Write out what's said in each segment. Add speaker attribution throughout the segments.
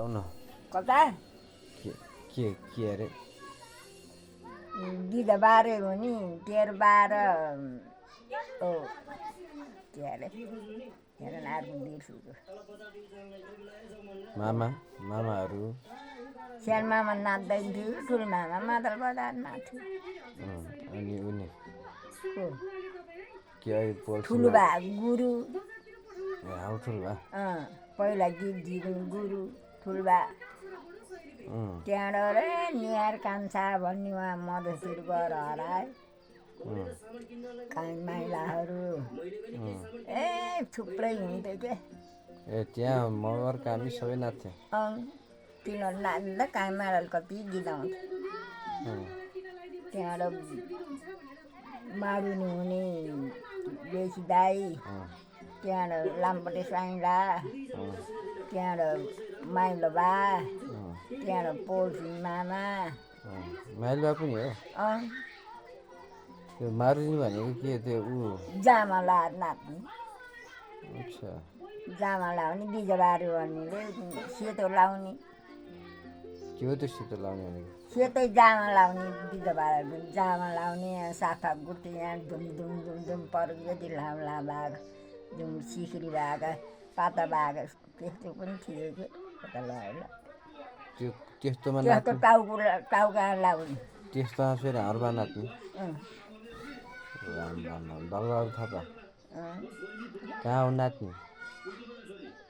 Speaker 1: न
Speaker 2: कता
Speaker 1: के अरे
Speaker 2: दिदा बारे हो नि 13-12 ओ के अरे हेर नाच्नु बिर्सेको
Speaker 1: मामाहरू
Speaker 2: सानो मामा नाच्दैन थियो ठुलो मामा मादल बजाएर नाच्थ्यो
Speaker 1: अनि उनी
Speaker 2: को
Speaker 1: के
Speaker 2: ठुलो बा गुरु
Speaker 1: ठुलो बा
Speaker 2: पहिला गीत झिक्नु गुरु ठुलो बा त्यहाँबाट रे निहार कान्छा भन्ने उहाँ मधेसतिर गएर हराए काहीँ माइलाहरू थुप्रै हुन्थ्यो के
Speaker 1: त्यहाँ मगर कामी सबै नाच्थे
Speaker 2: तिनीहरू नाच्दा काहीँ माइलाले कति गीत आउँथ्यो त्यहाँबाट मारुनी हुने बेसी दाई त्यहाँबाट लामपटे साइला त्यहाँबाट माइलो बा त्यहाँबाट पोल्सी मामा
Speaker 1: माइलो बा पनि हो त्यो मारुनी भनेको के त्यो
Speaker 2: जामा लाएर नाच्ने
Speaker 1: अच्छा
Speaker 2: जामा लाउने बिजबारे भन्नेले सेतो लाउने
Speaker 1: के हो त्यो सेतो लाउने भनेको
Speaker 2: सेतै जामा लाउने बिजबारे जामा लाउने साथा गुटी यहाँ धुम परेको जति लामो भाग जुन सिक्री भाग पाता भाग त्यस्तो पनि थियो कि कता लगाएर
Speaker 1: त्यस्तोमा
Speaker 2: त्यस्तो टाउका लाउने
Speaker 1: त्यस्तोमा फेरि हरमा नाच्ने दलबहादुर थापा कहाँ हो नाच्ने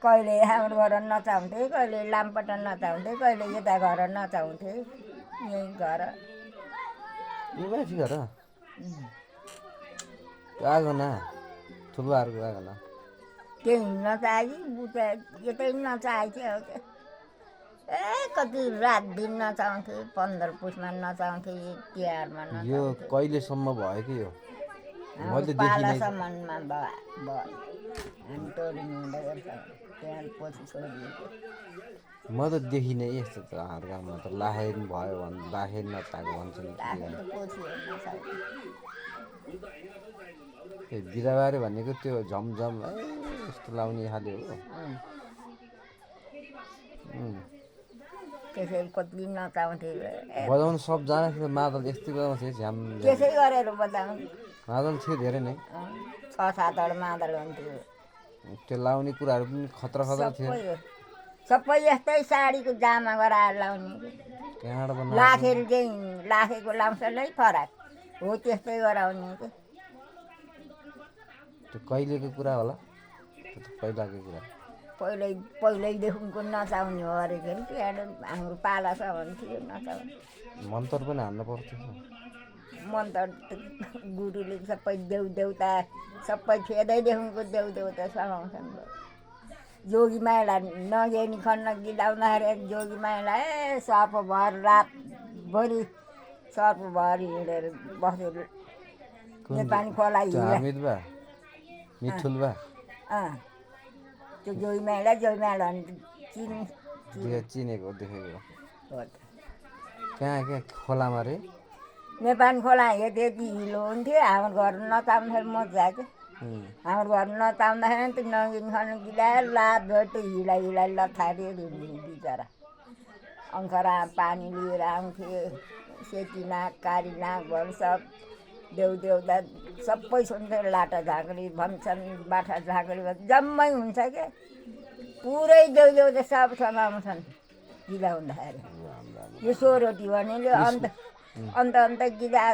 Speaker 2: कहिले हाम्रो घर नचाउँथे कहिले लामपटा नचाउँथे कहिले यता घर नचाउँथे यही घर
Speaker 1: माथि घर आएको न ठुलोहरूको आएको न
Speaker 2: त्यही नचाहि बुझा यतै नचाहेको हो क्या कति रात दिन नचाउँथे 15 पुसमा नचाउँथे तिहारमा
Speaker 1: यो कहिलेसम्म भयो कि यो
Speaker 2: पालासम्ममा भयो हामी टोरिनु हुँदै गर्छ त्यहाँ पछि छोडिएको
Speaker 1: म त देखिनँ यस्तो त हाम्रो गाउँमा त लाहेर भयो लाहेर नचाएको भन्छन् त्यो बिदाबारे भनेको त्यो झमझम यस्तो लाउने खाले हो
Speaker 2: त्यसरी कति नचाउँथे
Speaker 1: बजाउनु सबजना थियो मादल यस्तै बजाउँथे झ्याम
Speaker 2: त्यसै गरेर बजाउने
Speaker 1: मादल थियो धेरै नै
Speaker 2: 6-7 मादल हुन्थ्यो
Speaker 1: त्यो लाउने कुराहरू पनि खतरा थियो
Speaker 2: सबै यस्तै साडीको जामा गराएर लाउने लाखेर चाहिँ लाखेको लाउँछलै फरक हो त्यस्तै गराउने के
Speaker 1: त्यो कहिलेको कुरा होला पहिलाको कुरा
Speaker 2: पहिल्यैदेखिको नचाउने हो अरे के त्यहाँबाट हाम्रो पालासम्म थियो नचाउने
Speaker 1: मन्तर पनि हाल्नु पर्थ्यो
Speaker 2: मन्तर गुरुले सबै देउता सबै फेदैदेखिको देउता समाउँछन् जोगी माइला नगेनी खन्न गीत आउँदाखेरि जोगी माइला सर्पभर रातभरि सर्पभर हिँडेर बसेर नेपाली खोला त्यो जोगी माइला
Speaker 1: चिनेको देखेको कहाँ खोलामा रे
Speaker 2: नेपाली खोला त्यति हिलो हुन्थ्यो हाम्रो घर नचाउँदाखेरि मजा क्या हाम्रो घर नचाउँदाखेरि त्यो नगिन खन्नु गिला लात भेट्यो हिला लथारियो बिचरा अङ्खरा पानी लिएर आउँथे सेती नाक कारी नाकभर सब देउता सबै सुन्थ्यो लाटा झाँक्री भन्छन् बाठा झाँक्री जम्मै हुन्छ क्या पुरै देउता सब समाउँछन् गिला हुँदाखेरि यो सोरोटी भनेले अन्त गिला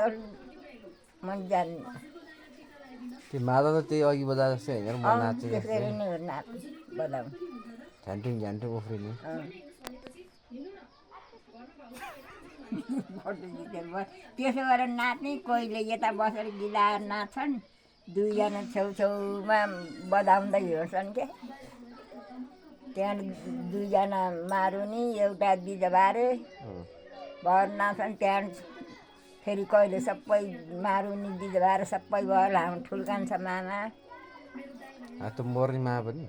Speaker 2: मैले जान्ने
Speaker 1: त्यो मादल त त्यही अघि बजा जस्तै होइन म नाचेको
Speaker 2: त्यसरी नै हो नाच बजाउनु
Speaker 1: झ्यान्टुङ उफ्रिने
Speaker 2: त्यसो गरेर नाच्ने कहिले यता बसेर गिलाएर नाच्छन् दुईजना छेउछेउमा बजाउँदै हिँड्छन् के त्यहाँ दुईजना मारुनी एउटा बिजबारे भएर नाच्छन् त्यहाँ फेरि कहिले सबै मारुनी बिजबारे सबै भएर हाम्रो ठुल्कान्छ मामा
Speaker 1: त मर्ने मामा पनि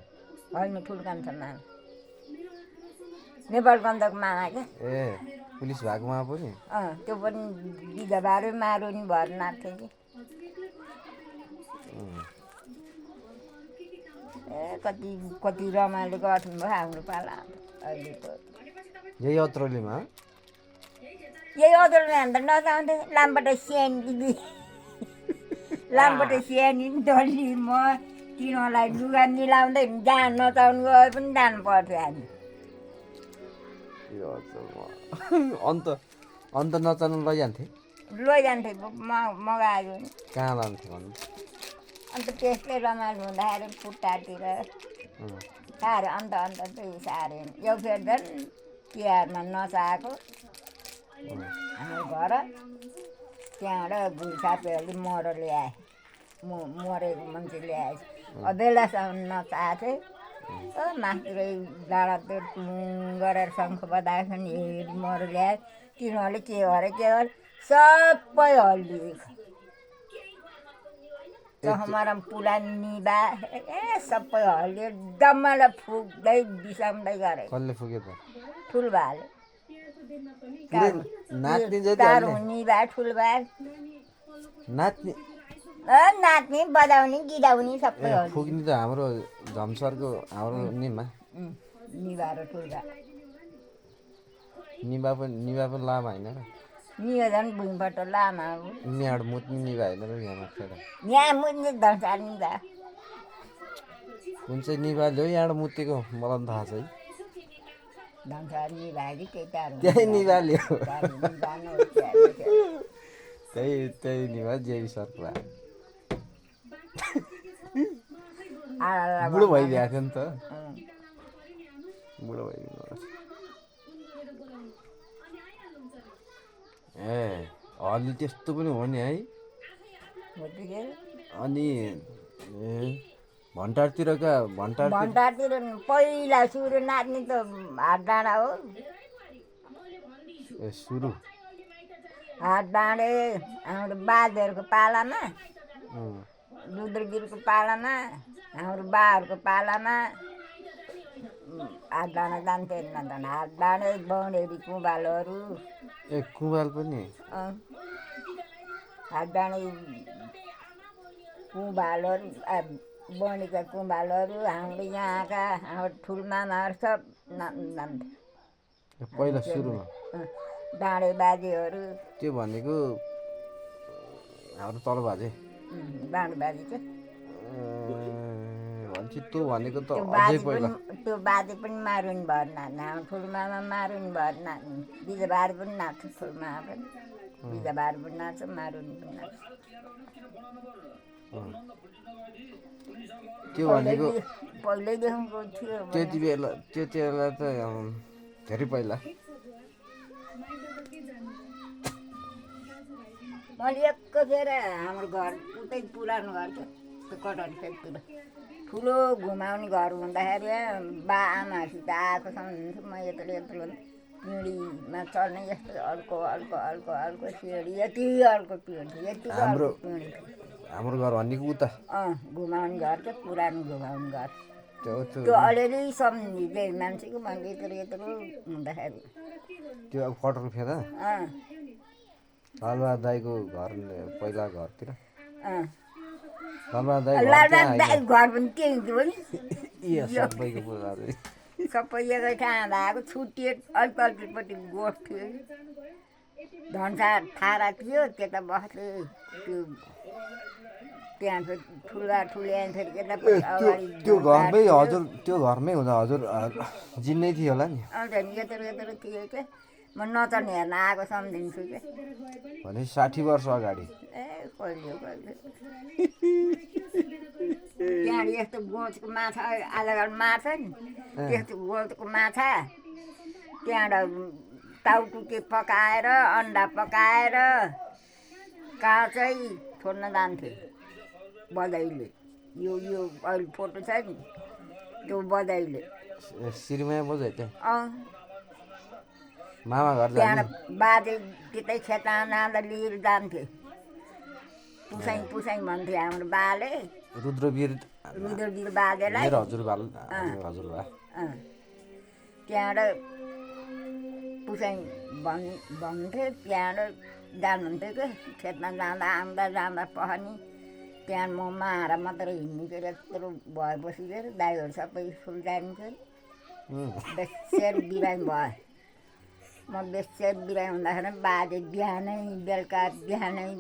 Speaker 2: होइन ठुल्कान्छ मामा नेपाल गण्डक मामा क्या
Speaker 1: पुलिस भएको मामा पनि
Speaker 2: त्यो पनि बिजबारे मारुनी भएर नाच्थ्यो कि कति रमाइलो गर्थ्यौँ भयो हाम्रो पाला अहिलेको
Speaker 1: यही अत्रोलीमा
Speaker 2: यही अदुलमा हामी त नचाउँथे लामबाट स्यानी लामबाट स्यानी डल्ली म तिनीहरूलाई लुगा मिलाउँदै जहाँ नचाउनु गए पनि जानु पर्थ्यो हामी
Speaker 1: अन्त अन्त नचाल्नु लैजान्थे
Speaker 2: लैजान्थे मगायो नि
Speaker 1: कहाँ लान्थे भन्नु
Speaker 2: अन्त त्यसले रमाइलो हुँदाखेरि पुट्टातिर साह्रो अन्त त्यही साह्रो यो फेरि झन् तिहारमा नचाएको हाम्रो घर त्यहाँबाट बुढी साथीहरूले मर ल्याए मरेको मान्छे ल्याए बेलासम्म नचाएको थिएँ मासतिर डाँडा त्यो टुङ गरेर शङ्ख बजाएको नि हेरी मर ल्याए तिनीहरूले के गरे सबै हल्लिएको चहमरम पुला निभा सबै हल्लियो डम्मालाई फुक्दै बिसाउँदै गरे
Speaker 1: कसले फुक्यो त
Speaker 2: ठुलबाले
Speaker 1: नाच्ने
Speaker 2: तारो निभा ठुलबा
Speaker 1: नाच्ने
Speaker 2: नाच्ने बजाउने गिराउने सबै
Speaker 1: फुक्ने त हाम्रो झम्सरको हाम्रो निमा
Speaker 2: निभा र ठुलबा
Speaker 1: निभा पनि लामा होइन र
Speaker 2: नियो झन् भुइँबाट लामा अब
Speaker 1: यहाँबाट मुत्ने निभा होइन र यहाँ मात्र
Speaker 2: यहाँ मुझ्ने धन्सार निभा
Speaker 1: कुन चाहिँ निभा ल्यायो यहाँबाट मुतेको मलाई पनि थाहा छ है
Speaker 2: धन्सार निभा कि त्यही तारो
Speaker 1: त्यही निभा ल्यायो त्यही निभा जेबी सर्कला बुढो भइदिएको थियो नि त बुढो भइदिनु ए अलि त्यस्तो पनि हो नि है अनि भण्टारतिरका
Speaker 2: भण्टारतिर पहिला सुरु नाच्ने त हात डाँडा हो
Speaker 1: ए सुरु
Speaker 2: हात डाँडे हाम्रो बाजेहरूको पालामा रुद्रगिरीको पालामा हाम्रो बाहरूको पालामा हात डाँडा जान्थेन न हात डाँडे बौँडेरी कुँबालोहरू
Speaker 1: ए कुँबाल पनि
Speaker 2: हात डाँडे कुँबालोहरू बौँडीका कुँबालोहरू हाम्रो यहाँका हाम्रो ठुलमामाहरू सब नाच्थे
Speaker 1: पहिला सुरुमा
Speaker 2: डाँडे बाजेहरू
Speaker 1: त्यो भनेको हाम्रो तल बाजे
Speaker 2: डाँडे बाजे चाहिँ
Speaker 1: भन्छ त्यो भनेको त अझै पहिला
Speaker 2: त्यो बाजे पनि मारुनी भएर नाच्ने हाम्रो ठुलमामा मारुनी भएर नाच्ने बिजबार पनि नाच्छ ठुलमामा पनि बिजबार पनि नाच्छ मारुनी पनि नाच्छ
Speaker 1: त्यो भनेको
Speaker 2: पहिल्यैदेखिको थियो
Speaker 1: त्यति बेला त धेरै पहिला
Speaker 2: मैले एकखेर हाम्रो घर उतै पुरानो घर थियो त्यो कटहरी खेततिर ठुलो घुमाउने घर हुँदाखेरि बा आमाहरूसित आएको सम्झिन्छु म यत्रो पिँढीमा चल्ने यस्तो अर्को अर्को अर्को अर्को सिँढी यति अर्को पिँढी यति
Speaker 1: हाम्रो
Speaker 2: पिँढी
Speaker 1: हाम्रो घर भनेको उता
Speaker 2: घुमाउने घर चाहिँ पुरानो घुमाउने घर
Speaker 1: त्यो
Speaker 2: त्यो अलिअलि सम्झिँदै मान्छेको मैले यत्रो हुँदाखेरि
Speaker 1: त्यो अब कटहर फेदा लालबहादुर दाईको घर पहिला घरतिर
Speaker 2: लालबहादुर दाई घर पनि त्यही थियो नि
Speaker 1: सबैको पूजा
Speaker 2: सबै एकै ठाउँ आएको छुट्टिए अलिक अलिकतिपट्टि गोठ थियो धन्सा थारा थियो त्यता बस्थे त्यो त्यहाँ फेरि ठुला ठुल्या फेरि यतापट्टि अगाडि
Speaker 1: त्यो घरमै हजुर त्यो घरमै हुँदा हजुर जिन्नै थियो होला नि
Speaker 2: यत्रो यत्रो थियो क्या म नचर्ने हेर्न आएको सम्झिन्छु क्या
Speaker 1: भने 60 वर्ष अगाडि
Speaker 2: ए कहिले त्यहाँ यस्तो गोठको माछा आधाघाट मार्छ नि त्यस्तो गोठको माछा त्यहाँबाट टाउटुके पकाएर अन्डा पकाएर काँचै छोड्न जान्थे बधाईले यो अहिले फोटो छ नि त्यो बधाईले
Speaker 1: श्रीमाया बजाइ त्यहाँ मामा घर
Speaker 2: त्यहाँबाट बाजे त्यतै खेता जाँदा लिएर जान्थे पुसाइ भन्थे हाम्रो बाले
Speaker 1: रुद्रवीर
Speaker 2: बाजेलाई
Speaker 1: हजुरबा
Speaker 2: त्यहाँबाट पुसाइ भन्थे त्यहाँबाट जानुहुन्थ्यो क्या खेतमा जाँदा पहनी त्यहाँ म माएर मात्र हिँड्नु के यत्रो भएपछि के दाइहरू सबै स्कुल जान्थ्यो बेसेर बिरामी भयो म बेसी बिरामी हुँदाखेरि बाजे बिहानै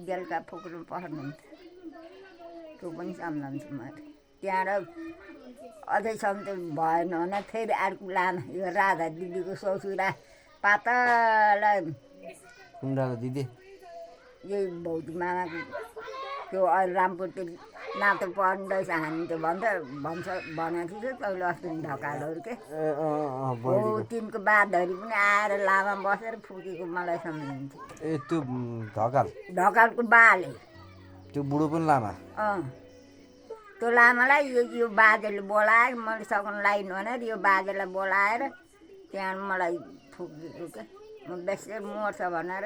Speaker 2: बेलुका फुक्नु पर्नुहुन्थ्यो त्यो पनि सम्झन्छु मैले त्यहाँबाट अझैसम्म त्यो भएन भने फेरि अर्को लामा यो राधा दिदीको ससुरा पातला
Speaker 1: कुण्डाको दिदी
Speaker 2: यही भौती मामाको त्यो अहिले रामपुरतिर नातो पर्ने रहेछ हामी त्यो भनेको थियो तैँले अस्ति ढकालहरू के हो तिनको बाधहरू पनि आएर लामा बसेर फुकेको मलाई सम्झिन्थ्यो
Speaker 1: ए त्यो
Speaker 2: ढकालको बाले
Speaker 1: त्यो बुढो पनि लामा
Speaker 2: त्यो लामालाई यो बाजेले बोलाएर मैले सघाउन लाइन भनेर यो बाजेलाई बोलाएर त्यहाँ मलाई फुकेको क्या म बेसी मर्छ भनेर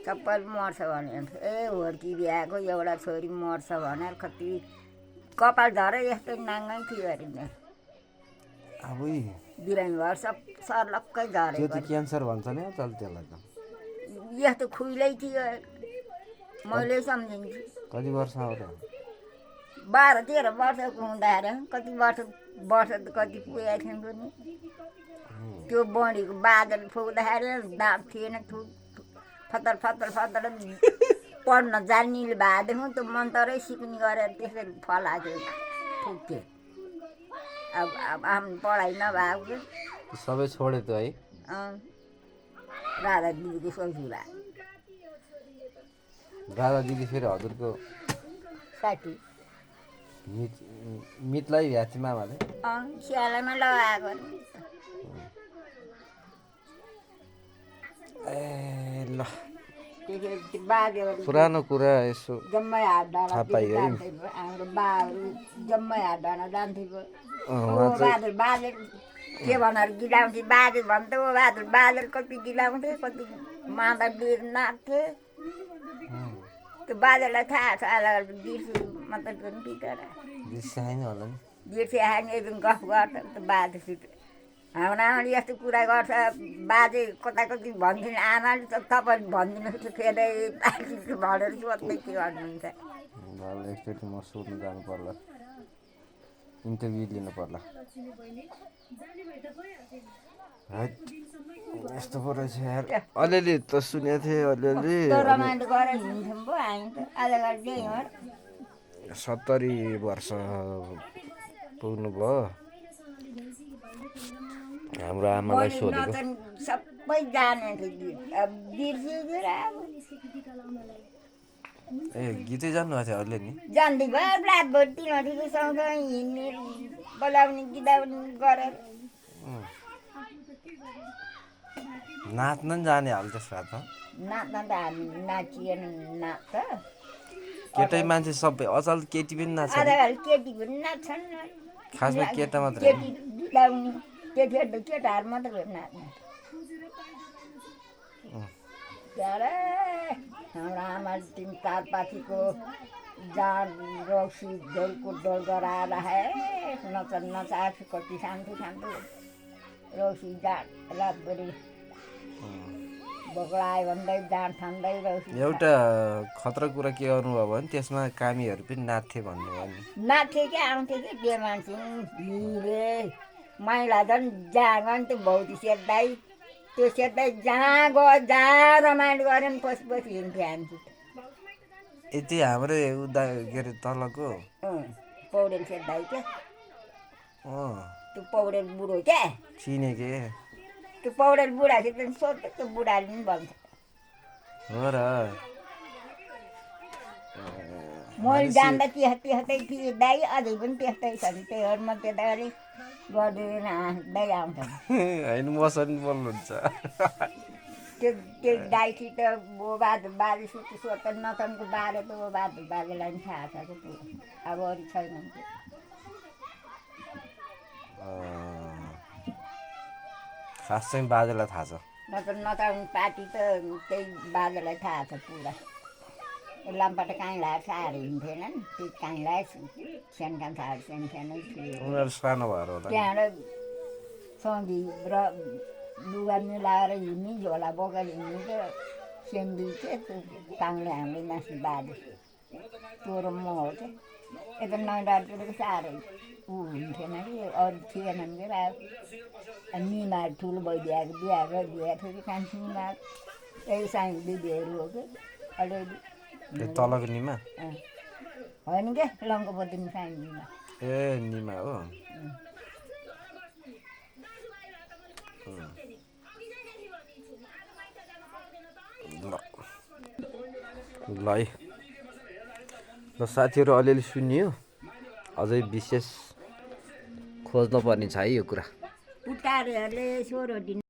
Speaker 2: सबैले मर्छ भनेर ए हुर्की बिहाको एउटा छोरी मर्छ भनेर कति कपाल झरे यस्तै नाङ्गै थियो अरे मेरो बिरामी भएर सब सर्लक्कै झरे
Speaker 1: त्यो त क्यान्सर भन्छ नि चल त्यसलाई त
Speaker 2: यस्तो खुइलै थियो मैले सम्झिन्छु
Speaker 1: कति वर्ष हो र
Speaker 2: 12-13 वर्षको हुँदाखेरि कति वर्ष कति पुगेको थियौँ पनि त्यो बडीको बादल फुक्दाखेरि दाँत थिएन फतल पढ्न जान्नेले भएदेखि त्यो मन्तरै सिक्ने गरेर त्यसरी फलाएको फुक्थ्यो अब आफ्नो पढाइ नभएको
Speaker 1: सबै छोडे त है
Speaker 2: राधा दिदीको ससुरा
Speaker 1: राधा दिदी फेरि हजुरको
Speaker 2: साथी
Speaker 1: मितलाई भ्याची मामाले
Speaker 2: स्यालामा लगाएको
Speaker 1: ए ल
Speaker 2: बाजेहरू
Speaker 1: पुरानो कुरा यसो
Speaker 2: जम्मै हात डाँडा
Speaker 1: थाहा पाइयो है
Speaker 2: हाम्रो बाहरू जम्मै हात डाँडा जान्थ्यो बाजे के भनेर गिलाउँथे बाजे भन्थ्यो बाजे कति गिलाउँथे कति माँदा डिर नाच्थे त्यो बाजेलाई थाहा छ आज बिर्सु मात्रै पनि बिचरा बिर्से हामी एकदम गफ गर्छ त्यो बाजेसित हाम्रो आमाले यस्तो कुरा गर्छ बाजे कति भन्थ्यो आमाले त तपाईँले भनिदिनुहोस् फेरि भनेर सोध्दै के गर्नुहुन्छ
Speaker 1: एकचोटि म सोध्नु जानु पर्ला इन्टरभ्यू लिनु पर्ला यस्तो पो रहेछ यार अलिअलि त सुनेको थिएँ अलिअलि
Speaker 2: रमाइलो गरेर हिँड्थ्यौँ पो हामी त आज त्यही हो
Speaker 1: 70 वर्ष पुग्नुभयो हाम्रो आमालाई सोधेको
Speaker 2: सबै जाने बिर्सिएर
Speaker 1: ए गीतै जान्नुभएको थियो अहिले नि
Speaker 2: जान्दै भयो रातभरि तिनीहरूको सँगसँगै हिँड्ने बोलाउने गिदाउने गरेर
Speaker 1: नाच्न नि जाने हाल त्यसमा त
Speaker 2: नाच्न त हामी नाचिएन नाच्छ
Speaker 1: केटै मान्छे सबै अचल केटी पनि नाच्छ
Speaker 2: आजकल केटी पनि नाच्छन्
Speaker 1: खासमा केटा मात्र
Speaker 2: केटी गिदाउने केटीहरू केटाहरू मात्रै नाच्ने हाम्रो आमाले 3-4 पाखीको जाँड रौसी झोलको डोल गराएर नचाएको कति सान्थ्यो रौसी जाँड रातभरि बोक्रा आयो भन्दै जाँड थाम्दै रौसी
Speaker 1: एउटा खतरा कुरा के गर्नुभयो भने त्यसमा कामीहरू पनि नाच्थे भन्नुभयो नि
Speaker 2: नाच्थे क्या आउँथे कि के मान्छे हिरे मैला झन् जहाँ गयो त्यो भौती सेद्दै त्यो सेद्दै जहाँ गयो जहाँ रमाइलो गऱ्यो नि पछि हिँड्थ्यो हामी
Speaker 1: यति हाम्रो उदा के अरे तलको
Speaker 2: पौडेल सेद्दै क्या त्यो पौडेल बुढो क्या
Speaker 1: चिने के
Speaker 2: त्यो पौडेल बुढासित सोध्थ्यो त्यो बुढाले पनि भन्छ
Speaker 1: हो र
Speaker 2: मैले जान्दा त्यस्तै थिएँ दाइ अझै पनि त्यस्तै छ नि त्यही म त्यताले गरिदिँदैन हाँस्दै आउँछ
Speaker 1: होइन मसँग बोल्नुहुन्छ
Speaker 2: त्यो दाइसित बहादुर बाजेसित सोध्छ नतनको बारे त बहादुर बाजेलाई पनि थाहा छ कि अब अरू छैन
Speaker 1: खास चाहिँ बाजेलाई थाहा छ
Speaker 2: नतन पार्टी त त्यही बाजेलाई थाहा छ पुरा लामबाट काहीँ लगाएर साहरू हिँड्थेन नि त्यो काहीँ लगाएर सानो साहरू सानो थियो
Speaker 1: उनीहरू सानो भएर होला
Speaker 2: त्यहाँबाट सँगी र लुगा मिलाएर हिँड्ने झोला बोकेर हिँड्ने त सेन्डी चाहिँ त्यो काङले हामीले नाच्ने बाजे त्यो र म हो क्या यता नैडारतिरको साह्रै ऊ हुन्थेन कि अरू थिएनन् कि निमा ठुलो बहिनीको बिहा गरिदिएको कान्छी निमा यही सानो दिदीहरू हो कि अलिअलि
Speaker 1: ए तलको निमा
Speaker 2: होइन क्या लङ्कापत्रिमा सानो निमा
Speaker 1: ए निमा हो ल है ल साथीहरू अलिअलि सुनियो अझै विशेष खोज्नु पर्ने छ है यो कुरा
Speaker 2: पुटारहरूले सोह्र दिन